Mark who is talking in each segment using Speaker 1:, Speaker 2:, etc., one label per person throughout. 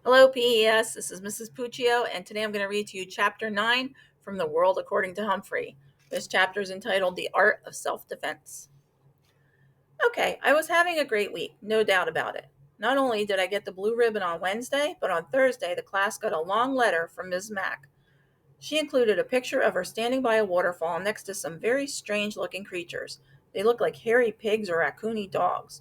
Speaker 1: Hello, PES. This is Mrs. Puccio, and today I'm going to read to you Chapter 9 from The World According to Humphrey. This chapter is entitled The Art of Self-Defense. Okay, I was having a great week, no doubt about it. Not only did I get the blue ribbon on Wednesday, but on Thursday the class got a long letter from Ms. Mack. She included a picture of her standing by a waterfall next to some very strange-looking creatures. They looked like hairy pigs or raccoony dogs.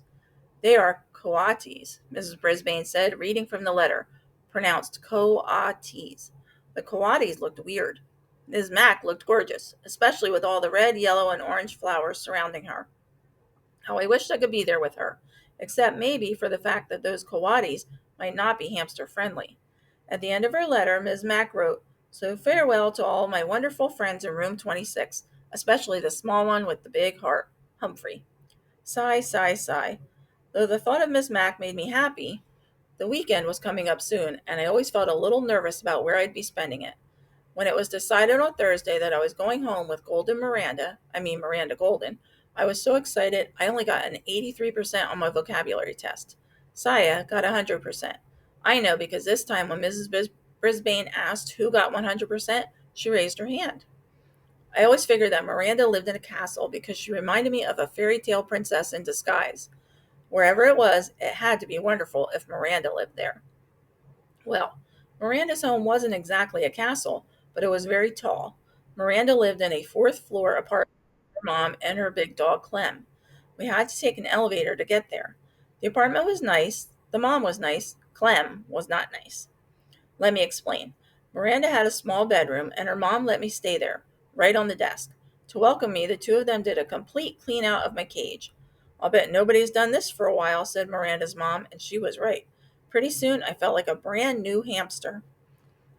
Speaker 1: They are coatis, Mrs. Brisbane said, reading from the letter, pronounced coatis. The coatis looked weird. Ms. Mack looked gorgeous, especially with all the red, yellow, and orange flowers surrounding her. How I wished I could be there with her, except maybe for the fact that those coatis might not be hamster friendly. At the end of her letter, Ms. Mack wrote, "So farewell to all my wonderful friends in room 26, especially the small one with the big heart, Humphrey." Sigh, sigh, sigh. Though the thought of Miss Mack made me happy, the weekend was coming up soon, and I always felt a little nervous about where I'd be spending it. When it was decided on Thursday that I was going home with Miranda Golden, I was so excited I only got an 83% on my vocabulary test. Saya got 100%. I know because this time when Brisbane asked who got 100%, she raised her hand. I always figured that Miranda lived in a castle because she reminded me of a fairy tale princess in disguise. Wherever it was, it had to be wonderful if Miranda lived there. Well, Miranda's home wasn't exactly a castle, but it was very tall. Miranda lived in a fourth floor apartment with her mom and her big dog Clem. We had to take an elevator to get there. The apartment was nice, the mom was nice, Clem was not nice. Let me explain. Miranda had a small bedroom, and her mom let me stay there, right on the desk. To welcome me, the two of them did a complete clean out of my cage. "I'll bet nobody's done this for a while," said Miranda's mom, and she was right. Pretty soon, I felt like a brand new hamster.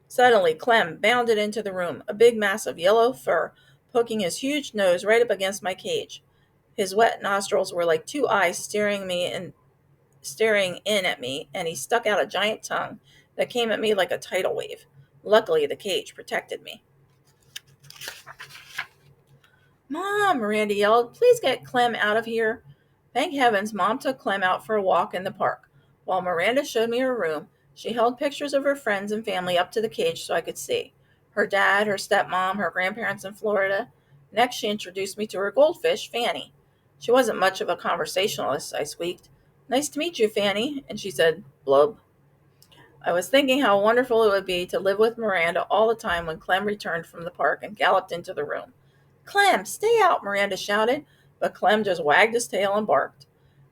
Speaker 1: Suddenly, Clem bounded into the room, a big mass of yellow fur, poking his huge nose right up against my cage. His wet nostrils were like two eyes staring in at me, and he stuck out a giant tongue that came at me like a tidal wave. Luckily, the cage protected me. "Mom," Miranda yelled, "please get Clem out of here." Thank heavens, Mom took Clem out for a walk in the park. While Miranda showed me her room, she held pictures of her friends and family up to the cage so I could see. Her dad, her stepmom, her grandparents in Florida. Next, she introduced me to her goldfish, Fanny. She wasn't much of a conversationalist, I squeaked. "Nice to meet you, Fanny." And she said, "Blub." I was thinking how wonderful it would be to live with Miranda all the time when Clem returned from the park and galloped into the room. "Clem, stay out," Miranda shouted, but Clem just wagged his tail and barked.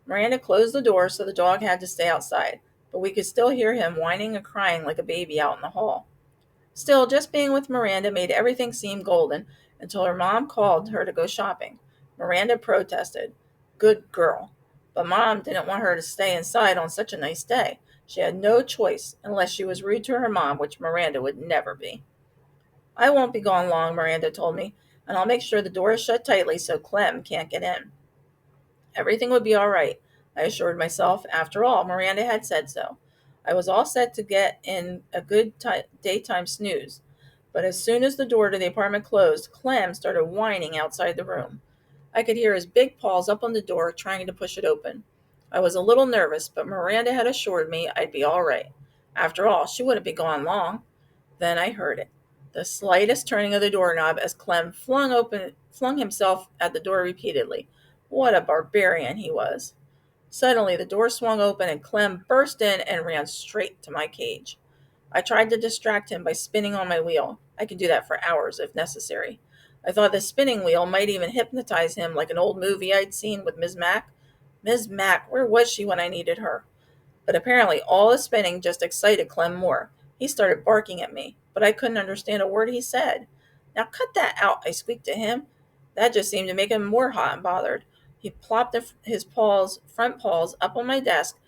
Speaker 1: Miranda closed the door so the dog had to stay outside, but we could still hear him whining and crying like a baby out in the hall. Still, just being with Miranda made everything seem golden until her mom called her to go shopping. Miranda protested. Good girl. But Mom didn't want her to stay inside on such a nice day. She had no choice unless she was rude to her mom, which Miranda would never be. "I won't be gone long," Miranda told me, "and I'll make sure the door is shut tightly so Clem can't get in." Everything would be all right, I assured myself. After all, Miranda had said so. I was all set to get in a good daytime snooze. But as soon as the door to the apartment closed, Clem started whining outside the room. I could hear his big paws up on the door trying to push it open. I was a little nervous, but Miranda had assured me I'd be all right. After all, she wouldn't be gone long. Then I heard it. The slightest turning of the doorknob as Clem flung himself at the door repeatedly. What a barbarian he was. Suddenly the door swung open and Clem burst in and ran straight to my cage. I tried to distract him by spinning on my wheel. I could do that for hours if necessary. I thought the spinning wheel might even hypnotize him like an old movie I'd seen with Miss Mack. Miss Mack, where was she when I needed her? But apparently all the spinning just excited Clem more. He started barking at me, but I couldn't understand a word he said. "Now cut that out," I squeaked to him. That just seemed to make him more hot and bothered. He plopped his front paws up on my desk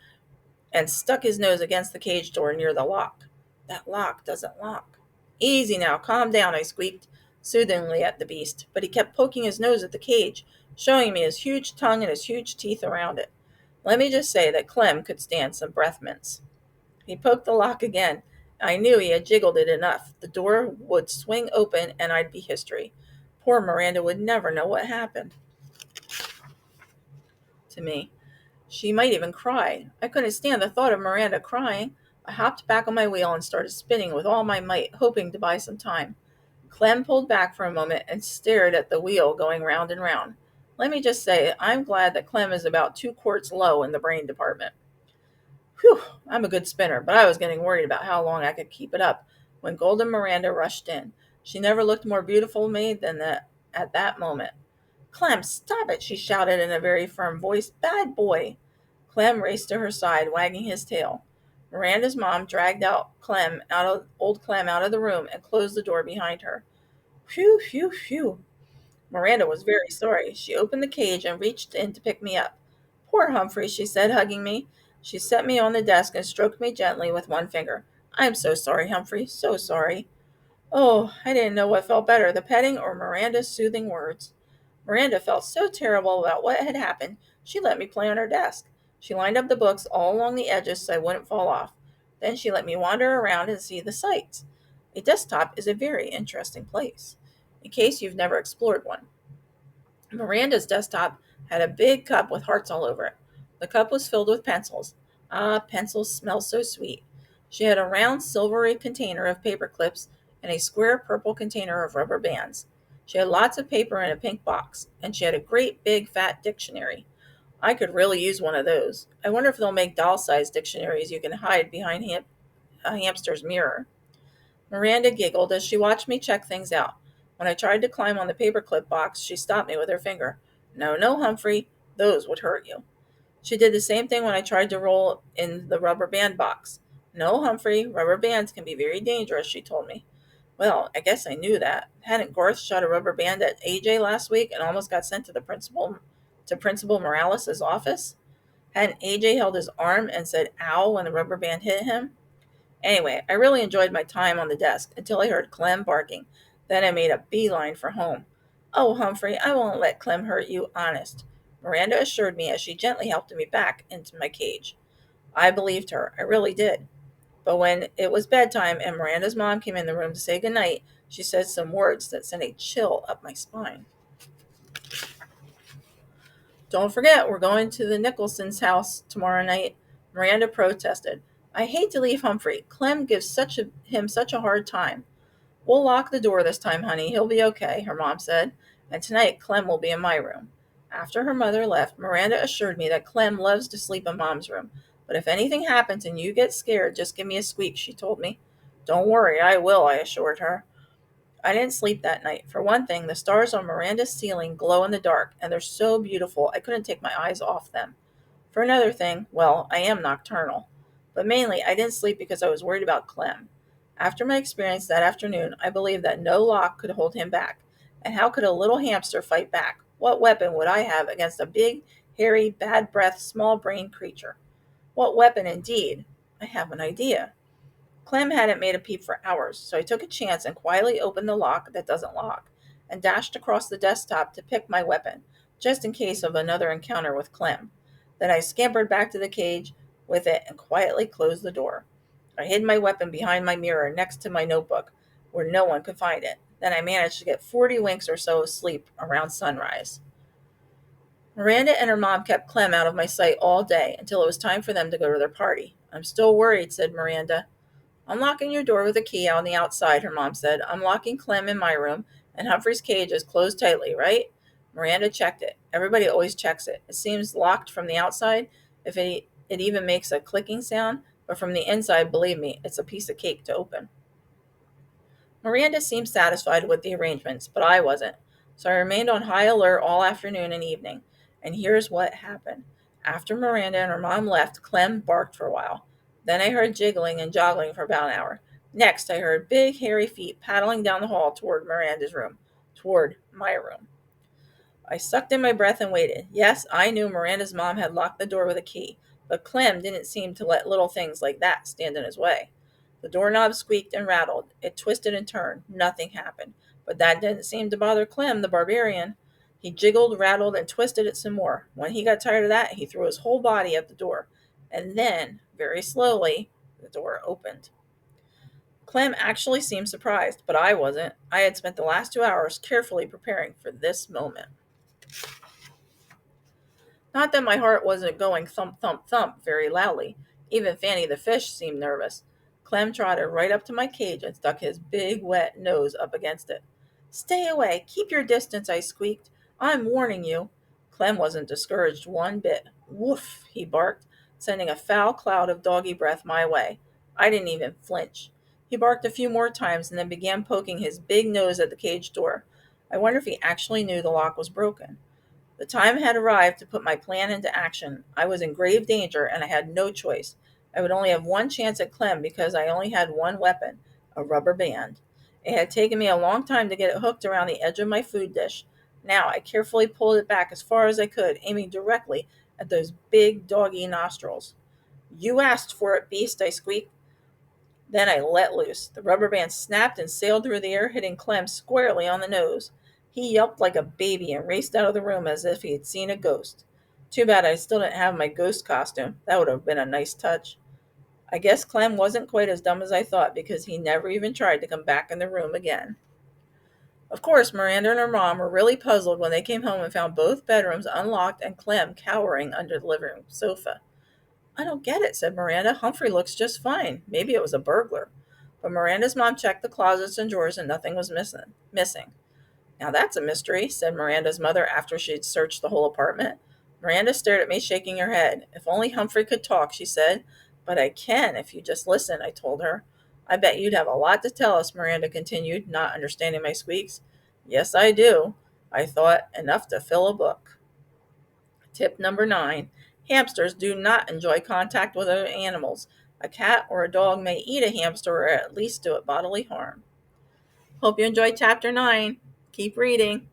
Speaker 1: and stuck his nose against the cage door near the lock. "That lock doesn't lock." "Easy now, calm down," I squeaked soothingly at the beast, but he kept poking his nose at the cage, showing me his huge tongue and his huge teeth around it. Let me just say that Clem could stand some breath mints. He poked the lock again. I knew he had jiggled it enough. The door would swing open and I'd be history. Poor Miranda would never know what happened to me. She might even cry. I couldn't stand the thought of Miranda crying. I hopped back on my wheel and started spinning with all my might, hoping to buy some time. Clem pulled back for a moment and stared at the wheel going round and round. Let me just say, I'm glad that Clem is about 2 quarts low in the brain department. Whew, I'm a good spinner, but I was getting worried about how long I could keep it up when Golden Miranda rushed in. She never looked more beautiful to me than that at that moment. Clem, stop it, she shouted in a very firm voice. Bad boy. Clem raced to her side, wagging his tail. Miranda's mom dragged old Clem out of the room and closed the door behind her. Phew, phew, phew. Miranda was very sorry. She opened the cage and reached in to pick me up. Poor Humphrey, she said, hugging me. She set me on the desk and stroked me gently with one finger. I'm so sorry, Humphrey, so sorry. Oh, I didn't know what felt better, the petting or Miranda's soothing words. Miranda felt so terrible about what had happened, she let me play on her desk. She lined up the books all along the edges so I wouldn't fall off. Then she let me wander around and see the sights. A desktop is a very interesting place, in case you've never explored one. Miranda's desktop had a big cup with hearts all over it. The cup was filled with pencils. Ah, pencils smell so sweet. She had a round silvery container of paper clips and a square purple container of rubber bands. She had lots of paper in a pink box, and she had a great big fat dictionary. I could really use one of those. I wonder if they'll make doll-sized dictionaries you can hide behind a hamster's mirror. Miranda giggled as she watched me check things out. When I tried to climb on the paperclip box, she stopped me with her finger. No, no, Humphrey, those would hurt you. She did the same thing when I tried to roll in the rubber band box. No, Humphrey, rubber bands can be very dangerous, she told me. Well, I guess I knew that. Hadn't Garth shot a rubber band at AJ last week and almost got sent to Principal Morales' office? Hadn't AJ held his arm and said ow when the rubber band hit him? Anyway, I really enjoyed my time on the desk until I heard Clem barking. Then I made a beeline for home. Oh, Humphrey, I won't let Clem hurt you, honest, Miranda assured me as she gently helped me back into my cage. I believed her. I really did. But when it was bedtime and Miranda's mom came in the room to say goodnight, she said some words that sent a chill up my spine. Don't forget, we're going to the Nicholson's house tomorrow night, Miranda protested. I hate to leave Humphrey. Clem gives him such a hard time. We'll lock the door this time, honey. He'll be okay, her mom said. And tonight, Clem will be in my room. After her mother left, Miranda assured me that Clem loves to sleep in Mom's room. But if anything happens and you get scared, just give me a squeak, she told me. Don't worry, I will, I assured her. I didn't sleep that night. For one thing, the stars on Miranda's ceiling glow in the dark, and they're so beautiful I couldn't take my eyes off them. For another thing, well, I am nocturnal. But mainly, I didn't sleep because I was worried about Clem. After my experience that afternoon, I believed that no lock could hold him back. And how could a little hamster fight back? What weapon would I have against a big, hairy, bad breathed, small brained creature? What weapon indeed? I have an idea. Clem hadn't made a peep for hours, so I took a chance and quietly opened the lock that doesn't lock, and dashed across the desktop to pick my weapon, just in case of another encounter with Clem. Then I scampered back to the cage with it and quietly closed the door. I hid my weapon behind my mirror next to my notebook, where no one could find it. Then I managed to get 40 winks or so of sleep around sunrise. Miranda and her mom kept Clem out of my sight all day until it was time for them to go to their party. I'm still worried, said Miranda. I'm locking your door with a key on the outside, her mom said. I'm locking Clem in my room, and Humphrey's cage is closed tightly, right? Miranda checked it. Everybody always checks it. It seems locked from the outside, if it even makes a clicking sound, but from the inside, believe me, it's a piece of cake to open. Miranda seemed satisfied with the arrangements, but I wasn't. So I remained on high alert all afternoon and evening. And here's what happened. After Miranda and her mom left, Clem barked for a while. Then I heard jiggling and joggling for about an hour. Next, I heard big, hairy feet paddling down the hall toward Miranda's room, toward my room. I sucked in my breath and waited. Yes, I knew Miranda's mom had locked the door with a key, but Clem didn't seem to let little things like that stand in his way. The doorknob squeaked and rattled. It twisted and turned. Nothing happened. But that didn't seem to bother Clem, the barbarian. He jiggled, rattled, and twisted it some more. When he got tired of that, he threw his whole body at the door. And then, very slowly, the door opened. Clem actually seemed surprised, but I wasn't. I had spent the last 2 hours carefully preparing for this moment. Not that my heart wasn't going thump, thump, thump very loudly. Even Fanny the fish seemed nervous. Clem trotted right up to my cage and stuck his big wet nose up against it. Stay away! Keep your distance, I squeaked. I'm warning you. Clem wasn't discouraged one bit. Woof, he barked, sending a foul cloud of doggy breath my way. I didn't even flinch. He barked a few more times and then began poking his big nose at the cage door. I wonder if he actually knew the lock was broken. The time had arrived to put my plan into action. I was in grave danger and I had no choice. I would only have one chance at Clem because I only had one weapon, a rubber band. It had taken me a long time to get it hooked around the edge of my food dish. Now I carefully pulled it back as far as I could, aiming directly at those big doggy nostrils. You asked for it, beast, I squeaked. Then I let loose. The rubber band snapped and sailed through the air, hitting Clem squarely on the nose. He yelped like a baby and raced out of the room as if he had seen a ghost. Too bad I still didn't have my ghost costume. That would have been a nice touch. I guess Clem wasn't quite as dumb as I thought because he never even tried to come back in the room again. Of course, Miranda and her mom were really puzzled when they came home and found both bedrooms unlocked and Clem cowering under the living room sofa. I don't get it, said Miranda. Humphrey looks just fine. Maybe it was a burglar. But Miranda's mom checked the closets and drawers and nothing was missing. Now that's a mystery, said Miranda's mother after she'd searched the whole apartment. Miranda stared at me, shaking her head. If only Humphrey could talk, she said. But I can if you just listen, I told her. I bet you'd have a lot to tell us, Miranda continued, not understanding my squeaks. Yes, I do. I thought, enough to fill a book. Tip number 9. Hamsters do not enjoy contact with other animals. A cat or a dog may eat a hamster or at least do it bodily harm. Hope you enjoyed chapter 9. Keep reading.